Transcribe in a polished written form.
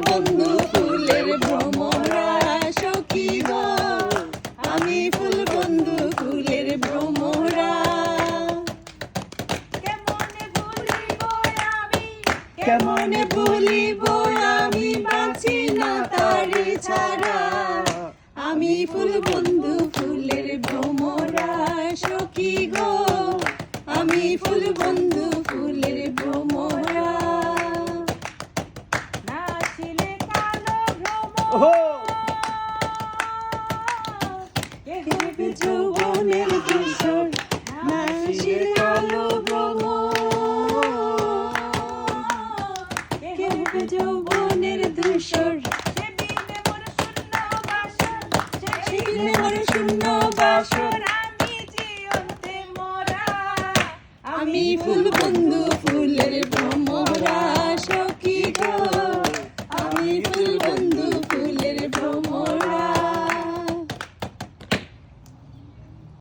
বন্ধু ফুলের ভ্রমরা সখী গো, আমি ফুল বন্ধু ফুলের ভ্রমরা। কেমনে ভুলিব আমি বাঁচি না তারে ছাড়া, আমি ফুল বন্ধু ফুলের ভ্রমরা সখী গো, আমি ফুল বন্ধু ফুলের ভ্রমরা। নাচিলে কালো ভ্রমর যৌবনের কিশোর, নাচিলে কালো ভ্রমর যৌবনের ধূসর, সেদিনে মোর শূন্য বাসর, আমি ফুল বন্ধু